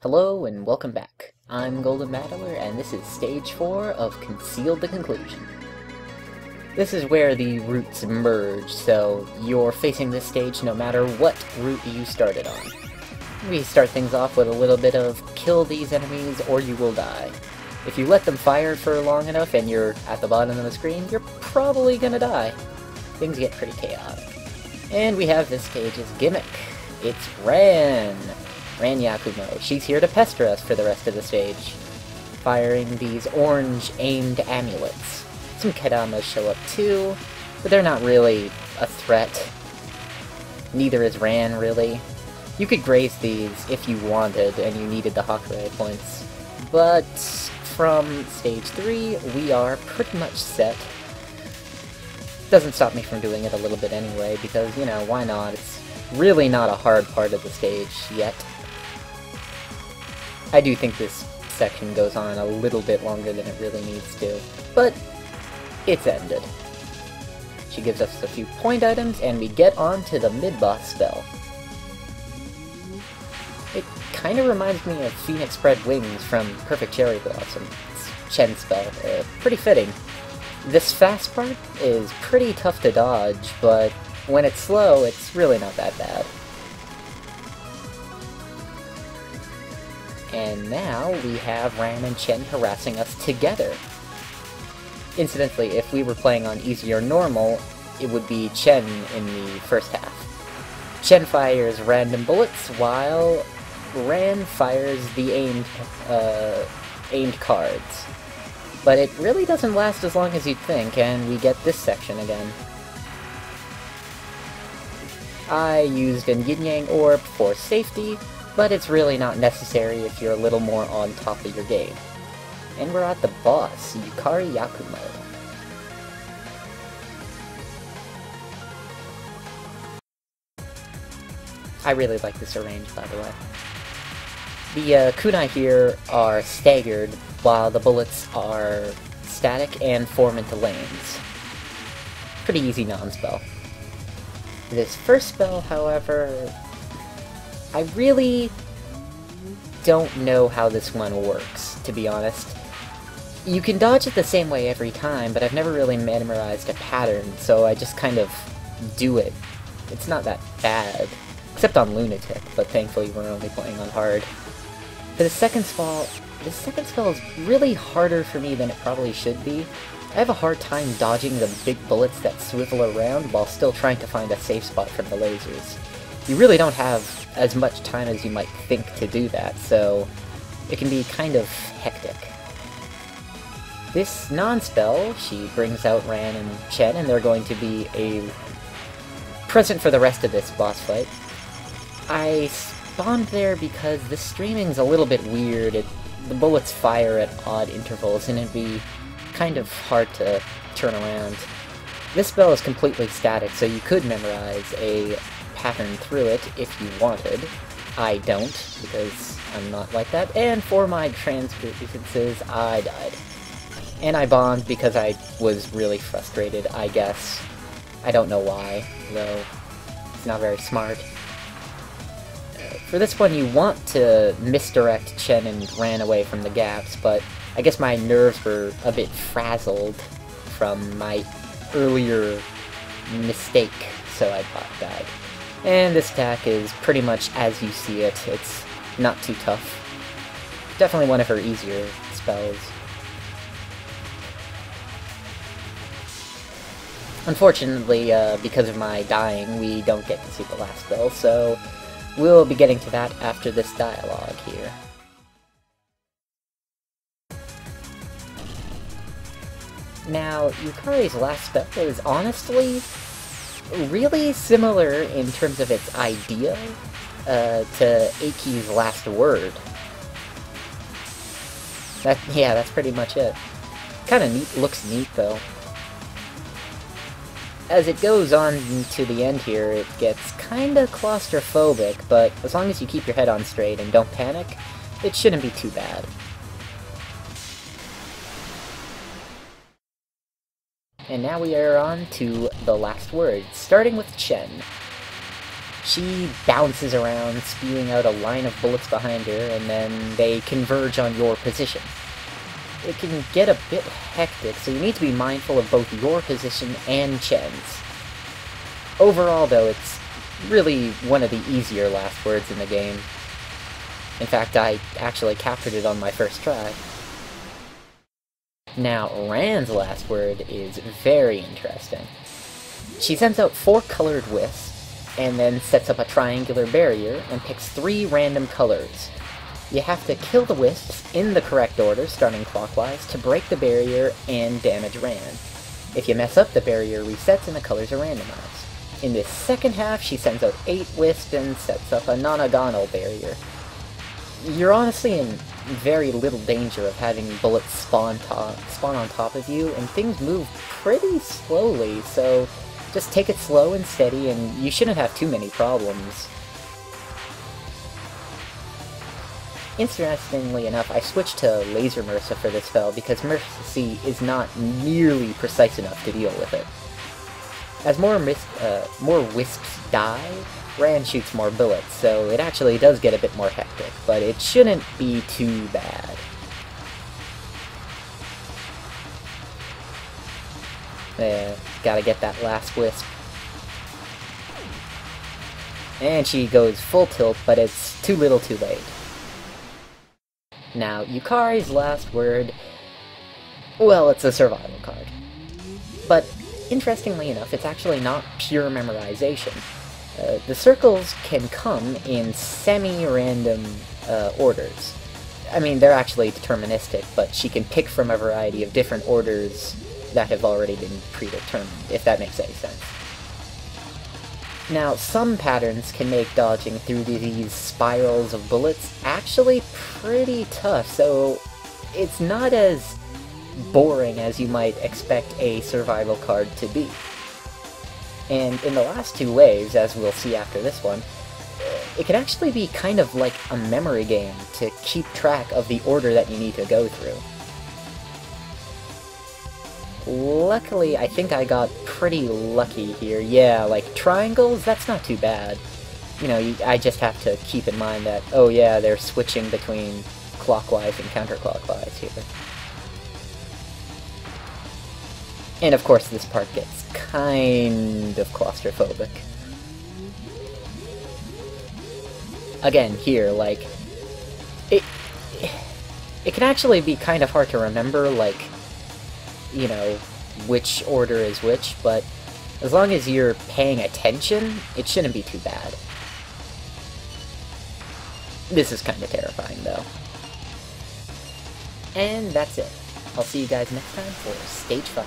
Hello and welcome back. I'm Golden Battler, and this is Stage 4 of Concealed the Conclusion. This is where the routes merge, so you're facing this stage no matter what route you started on. We start things off with a little bit of kill these enemies or you will die. If you let them fire for long enough and you're at the bottom of the screen, you're probably gonna die. Things get pretty chaotic. And we have this stage's gimmick. It's Ran Yakumo. She's here to pester us for the rest of the stage, firing these orange-aimed amulets. Some Kedamas show up too, but they're not really a threat. Neither is Ran, really. You could graze these if you wanted and you needed the Hakurei points, but from Stage 3, we are pretty much set. Doesn't stop me from doing it a little bit anyway, because, you know, why not? It's really not a hard part of the stage yet. I do think this section goes on a little bit longer than it really needs to, but it's ended. She gives us a few point items, and we get on to the mid-boss spell. It kind of reminds me of Phoenix Spread Wings from Perfect Cherry Blossom. It's Chen's spell. Pretty fitting. This fast part is pretty tough to dodge, but when it's slow, it's really not that bad. And now we have Ran and Chen harassing us together. Incidentally, if we were playing on easy or normal, it would be Chen in the first half. Chen fires random bullets, while Ran fires the aimed cards. But it really doesn't last as long as you'd think, and we get this section again. I used an Yin Yang Orb for safety, but it's really not necessary if you're a little more on top of your game. And we're at the boss, Yukari Yakumo. I really like this arrange, by the way. The kunai here are staggered, while the bullets are static and form into lanes. Pretty easy non-spell. This first spell, however, I really don't know how this one works, to be honest. You can dodge it the same way every time, but I've never really memorized a pattern, so I just kind of do it. It's not that bad, except on Lunatic, but thankfully we're only playing on hard. For the second spell is really harder for me than it probably should be. I have a hard time dodging the big bullets that swivel around while still trying to find a safe spot from the lasers. You really don't have as much time as you might think to do that, so it can be kind of hectic. This non-spell, she brings out Ran and Chen, and they're going to be a present for the rest of this boss fight. I spawned there because the streaming's a little bit weird. The bullets fire at odd intervals, and it'd be kind of hard to turn around. This spell is completely static, so you could memorize a pattern through it if you wanted. I don't, because I'm not like that, and for my transgressions, I died. And I bombed because I was really frustrated, I guess. I don't know why, though. It's not very smart. For this one, you want to misdirect Chen and Ran away from the gaps, but I guess my nerves were a bit frazzled from my earlier mistake, so I died. And this attack is pretty much as you see it. It's not too tough. Definitely one of her easier spells. Unfortunately, because of my dying, we don't get to see the last spell, so we'll be getting to that after this dialogue here. Now, Yukari's last spell is honestly really similar in terms of its idea to Eiki's last word. Yeah, that's pretty much it. Kinda neat, looks neat though. As it goes on to the end here, it gets kinda claustrophobic, but as long as you keep your head on straight and don't panic, it shouldn't be too bad. And now we are on to the last words, starting with Chen. She bounces around, spewing out a line of bullets behind her, and then they converge on your position. It can get a bit hectic, so you need to be mindful of both your position and Chen's. Overall, though, it's really one of the easier last words in the game. In fact, I actually captured it on my first try. Now, Ran's last word is very interesting. She sends out 4 colored wisps, and then sets up a triangular barrier and picks 3 random colors. You have to kill the wisps in the correct order, starting clockwise, to break the barrier and damage Ran. If you mess up, the barrier resets and the colors are randomized. In this second half, she sends out 8 wisps and sets up a nonagonal barrier. You're honestly in very little danger of having bullets spawn on top of you, and things move pretty slowly, so just take it slow and steady, and you shouldn't have too many problems. Interestingly enough, I switched to Laser Mercy for this spell because Mercy is not nearly precise enough to deal with it. As more wisps die, Ran shoots more bullets, so it actually does get a bit more hectic, but it shouldn't be too bad. Gotta get that last wisp. And she goes full tilt, but it's too little too late. Now, Yukari's last word, well, it's a survival card. But, interestingly enough, it's actually not pure memorization. The circles can come in semi-random orders. I mean, they're actually deterministic, but she can pick from a variety of different orders that have already been predetermined, if that makes any sense. Now, some patterns can make dodging through these spirals of bullets actually pretty tough, so it's not as boring as you might expect a survival card to be. And in the last 2 waves, as we'll see after this one, it can actually be kind of like a memory game to keep track of the order that you need to go through. Luckily, I think I got pretty lucky here. Yeah, like, triangles, that's not too bad. You know, I just have to keep in mind that, oh yeah, they're switching between clockwise and counterclockwise here. And of course, this part gets kind of claustrophobic. Again, here, like, it can actually be kind of hard to remember, like, you know, which order is which, but as long as you're paying attention, it shouldn't be too bad. This is kind of terrifying, though. And that's it. I'll see you guys next time for Stage 5.